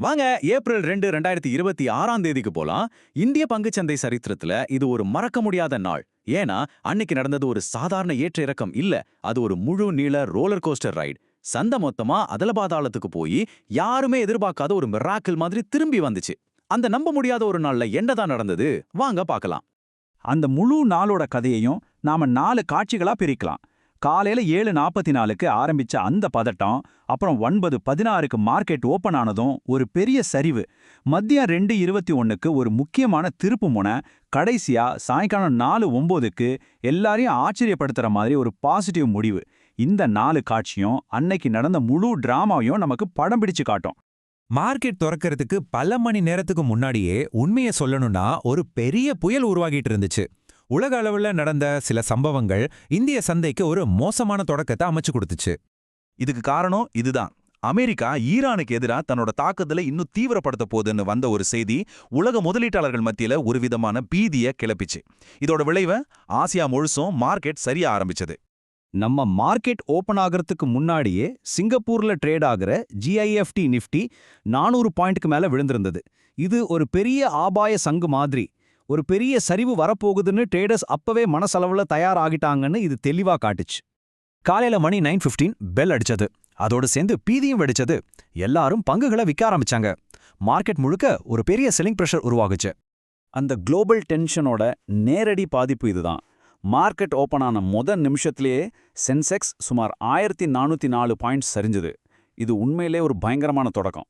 வாங்க ஏப்ரல் 2, 2026 போலாம். இந்திய பங்குச்சந்தை சரித்திரத்துல இது ஒரு மறக்க முடியாத நாள். ஏன்னா அன்னைக்கு நடந்தது ஒரு சாதாரண ஏற்ற இறக்கம் இல்ல, அது ஒரு முழு நீள ரோலர் கோஸ்டர் ரைடு. சந்தை மொத்தமா அதல பாதாளத்துக்கு போய் யாருமே எதிர்பார்க்காத ஒரு மிராக்கிள் மாதிரி திரும்பி வந்துச்சு. அந்த நம்ப முடியாத ஒரு நாள்ல என்னதான் நடந்தது, வாங்க பார்க்கலாம். அந்த முழு நாளோட கதையையும் நாம 4 காட்சிகளா பிரிக்கலாம். காலையில 7:44க்கு ஆரம்பிச்ச அந்த பதட்டம், அப்புறம் 9:16க்கு மார்க்கெட் ஓபன் ஆனதும் ஒரு பெரிய சரிவு, மதியம் 2:21க்கு ஒரு முக்கியமான திருப்பு முனை, கடைசியா சாயங்காலம் 4:09க்கு எல்லாரையும் ஆச்சரியப்படுத்துற மாதிரி ஒரு பாசிட்டிவ் முடிவு. இந்த 4 காட்சியும் அன்னைக்கு நடந்த முழு டிராமாவையும் நமக்கு படம் பிடிச்சு காட்டும். மார்க்கெட் திறக்கிறதுக்கு பல மணி நேரத்துக்கு முன்னாடியே உண்மையை சொல்லணும்னா ஒரு பெரிய புயல் உருவாகிட்டு இருந்துச்சு. உலக அளவுல நடந்த சில சம்பவங்கள் இந்திய சந்தைக்கு ஒரு மோசமான தொடக்கத்தை அமைச்சு கொடுத்துச்சு. இதுக்கு காரணம் இதுதான். அமெரிக்கா ஈரானுக்கு எதிராக தன்னோட தாக்குதலை இன்னும் தீவிரப்படுத்த போகுதுன்னு வந்த ஒரு செய்தி உலக முதலீட்டாளர்கள் மத்தியில ஒரு விதமான பீதியை கிளப்பிச்சு. இதோட விளைவை ஆசியா முழுசும் மார்க்கெட் சரிய ஆரம்பிச்சது. நம்ம மார்க்கெட் ஓபன் ஆகிறதுக்கு முன்னாடியே சிங்கப்பூர்ல ட்ரேட் ஆகிற ஜிஐஎஃப்டி நிஃப்டி 400 பாயிண்ட்க்கு மேல விழுந்திருந்தது. இது ஒரு பெரிய ஆபாய சங்கு மாதிரி. ஒரு பெரிய சரிவு வரப்போகுதுன்னு ட்ரேடர்ஸ் அப்பவே மனசளவுல தயாராகிட்டாங்கன்னு இது தெளிவா காட்டுச்சு. காலையில மணி 9:15 பெல் அடிச்சது. அதோடு சேர்ந்து பீதியும் வெடிச்சது. எல்லாரும் பங்குகளை விற்க ஆரம்பிச்சாங்க. மார்க்கெட் முழுக்க ஒரு பெரிய செல்லிங் பிரஷர் உருவாகுச்சு. அந்த குளோபல் டென்ஷனோட நேரடி பாதிப்பு இதுதான். மார்க்கெட் ஓபன் ஆன நிமிஷத்திலேயே சென்செக்ஸ் சுமார் 1404 பாயிண்ட்ஸ் சரிஞ்சது. இது உண்மையிலே ஒரு பயங்கரமான தொடக்கம்.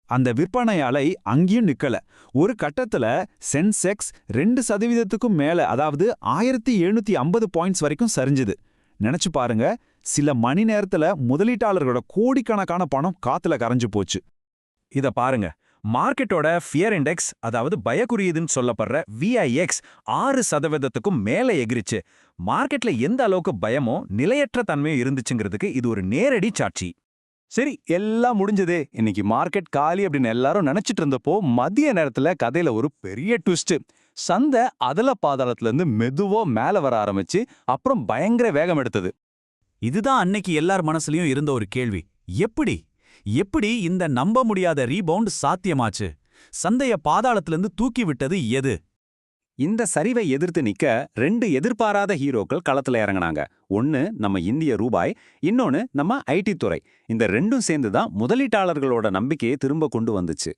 அந்த விற்பனை அலை அங்கேயும் நிக்கல. ஒரு கட்டத்துல சென்செக்ஸ் 2% மேல, அதாவது 1750 பாயிண்ட்ஸ் வரைக்கும் சரிஞ்சுது. நினைச்சு பாருங்க, சில மணி நேரத்துல முதலீட்டாளர்களோட கோடிக்கணக்கான பணம் காத்துல கரைஞ்சு போச்சு. இத பாருங்க, மார்க்கெட்டோட ஃபியர் இண்டெக்ஸ், அதாவது பயக்குறியதுன்னு சொல்லப்படுற VIX 6%க்கும் மேல எகிரிச்சு. மார்க்கெட்ல எந்த அளவுக்கு பயமோ நிலையற்ற தன்மையும் இருந்துச்சுங்கிறதுக்கு இது ஒரு நேரடி சாட்சி. சரி, எல்லாம் முடிஞ்சதே, இன்னைக்கு மார்க்கெட் காலி அப்படின்னு எல்லாரும் நினைச்சிட்டு இருந்தப்போ மதிய நேரத்துல கதையில ஒரு பெரிய ட்விஸ்ட். சந்தை அதல பாதாளத்துல இருந்து மெதுவா மேல வர ஆரம்பிச்சு அப்புறம் பயங்கர வேகம் எடுத்தது. இதுதான் அன்னைக்கு எல்லார் மனசுலயும் இருந்த ஒரு கேள்வி. எப்படி இந்த நம்ப முடியாத ரீபவுண்ட் சாத்தியமாச்சு? சந்தைய பாதாளத்திலிருந்து தூக்கி விட்டது எது? இந்த சரிவை எதிர்த்து நிக்க 2 எதிர்பாராத ஹீரோக்கள் களத்துல இறங்கினாங்க. ஒன்னு நம்ம இந்திய ரூபாய், இன்னொன்னு நம்ம ஐடி துறை. இந்த ரெண்டும் சேர்ந்துதான் முதலீட்டாளர்களோட நம்பிக்கையை திரும்ப கொண்டு வந்துச்சு.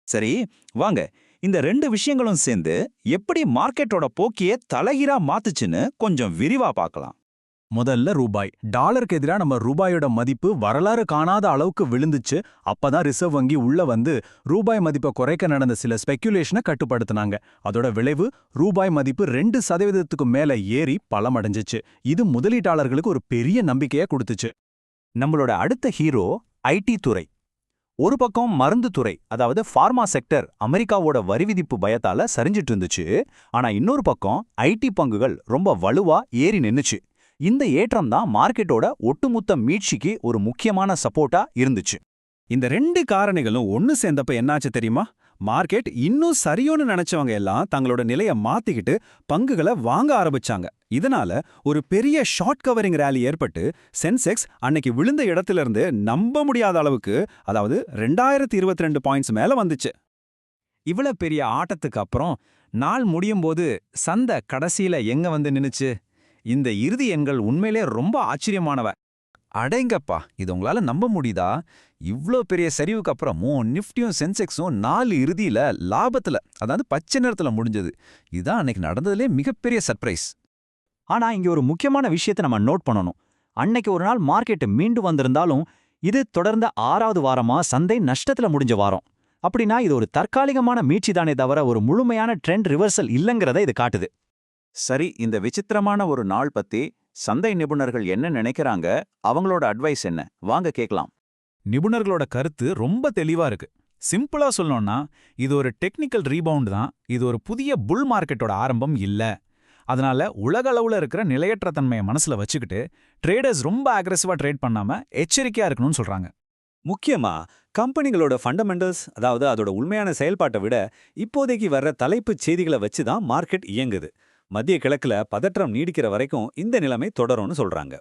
சரி, வாங்க இந்த 2 விஷயங்களும் சேர்ந்து எப்படி மார்க்கெட்டோட போக்கிய தலைகீழா மாத்துச்சுன்னு கொஞ்சம் விரிவா பார்க்கலாம். முதல்ல ரூபாய். டாலருக்கு எதிரா நம்ம ரூபாயோட மதிப்பு வரலாறு காணாத அளவுக்கு விழுந்துச்சு. அப்பதான் ரிசர்வ் வங்கி உள்ள வந்து ரூபாய் மதிப்பை குறைக்க நடந்த சில ஸ்பெக்குலேஷனை கட்டுப்படுத்தினாங்க. அதோட விளைவு ரூபாய் மதிப்பு 2% மேல ஏறி பலமடைஞ்சிச்சு. இது முதலீட்டாளர்களுக்கு ஒரு பெரிய நம்பிக்கையை கொடுத்துச்சு. நம்மளோட அடுத்த ஹீரோ ஐடி துறை. ஒரு பக்கம் மருந்து துறை, அதாவது ஃபார்மா செக்டர் அமெரிக்காவோட வரி விதிப்பு பயத்தால சரிஞ்சிட்டு இருந்துச்சு. ஆனா இன்னொரு பக்கம் ஐடி பங்குகள் ரொம்ப வலுவா ஏறி நின்னுச்சு. இந்த ஏற்றம் தான் மார்க்கெட்டோட ஒட்டுமொத்த மீட்சிக்கு ஒரு முக்கியமான சப்போர்ட்டா இருந்துச்சு. இந்த 2 காரணிகளும் ஒன்னு சேர்ந்தப்ப என்னாச்சு தெரியுமா? மார்க்கெட் இன்னும் சரியோன்னு நினைச்சவங்க எல்லாம் தங்களோட நிலையை மாத்திக்கிட்டு பங்குகளை வாங்க ஆரம்பிச்சாங்க. இதனால ஒரு பெரிய ஷார்ட் கவரிங் ரேலி ஏற்பட்டு சென்செக்ஸ் அன்னைக்கு விழுந்த இடத்துல இருந்து நம்ப முடியாத அளவுக்கு, அதாவது 2022 பாயிண்ட்ஸ் மேல வந்துச்சு. இவ்வளவு பெரிய ஆட்டத்துக்கு அப்புறம் நாள் முடியும் போது சந்தை கடைசியில எங்க வந்து நின்னுச்சு? இந்த இறுதி எண்கள் உண்மையிலே ரொம்ப ஆச்சரியமானவ. அடேங்கப்பா, இது உங்களால நம்ப முடியுதா? இவ்ளோ பெரிய சரிவுக்கு அப்புறமும் நிஃப்டியும் சென்செக்ஸும் 4 இறுதியில லாபத்துல, அதாவது பச்சை நிறத்துல முடிஞ்சது. இதுதான் அன்னைக்கு நடந்ததுலே மிகப்பெரிய சர்ப்ரைஸ். ஆனா இங்க ஒரு முக்கியமான விஷயத்தை நம்ம நோட் பண்ணணும். அன்னைக்கு ஒரு நாள் மார்க்கெட் மீண்டு வந்திருந்தாலும் இது தொடர்ந்த 6வது வாரமா சந்தை நஷ்டத்துல முடிஞ்ச வாரம். அப்படின்னா இது ஒரு தற்காலிகமான மீட்சி தானே தவிர ஒரு முழுமையான ட்ரெண்ட் ரிவர்சல் இல்லைங்கிறத இது காட்டுது. சரி, இந்த விசித்திரமான ஒரு நாள் பத்தி சந்தை நிபுணர்கள் என்ன நினைக்கிறாங்க, அவங்களோட அட்வைஸ் என்ன, வாங்க கேட்கலாம். நிபுணர்களோட கருத்து ரொம்ப தெளிவா இருக்கு. சிம்பிளா சொல்லணும்னா இது ஒரு டெக்னிக்கல் ரீபவுண்ட் தான். இது ஒரு புதிய புல் மார்க்கெட்டோட ஆரம்பம் இல்ல. அதனால உலக அளவுல இருக்கிற நிலையற்ற தன்மையை மனசுல வச்சுக்கிட்டு ட்ரேடர்ஸ் ரொம்ப அக்ரெசிவா ட்ரேட் பண்ணாம எச்சரிக்கையா இருக்கணும்னு சொல்றாங்க. முக்கியமா கம்பெனிகளோட ஃபண்டமெண்டல்ஸ், அதாவது அதோட உண்மையான செயல்பாட்டை விட இப்போதைக்கு வர்ற தலைப்புச் செய்திகளை வச்சு தான் மார்க்கெட் இயங்குது. மத்திய கிழக்குல பதற்றம் நீடிக்கிற வரைக்கும் இந்த நிலைமை தொடரும்னு சொல்றாங்க.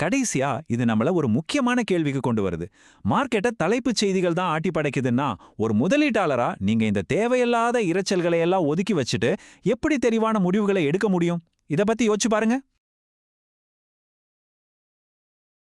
கடைசியா இது நம்மள ஒரு முக்கியமான கேள்விக்கு கொண்டு வருது. மார்க்கெட்டை தலைப்புச் செய்திகள் தான் ஆட்டி படைக்குதுன்னா, ஒரு முதலீட்டாளரா நீங்க இந்த தேவையில்லாத இரைச்சல்களை எல்லாம் ஒதுக்கி வச்சுட்டு எப்படி தெளிவான முடிவுகளை எடுக்க முடியும்? இத பத்தி யோசிச்சு பாருங்க.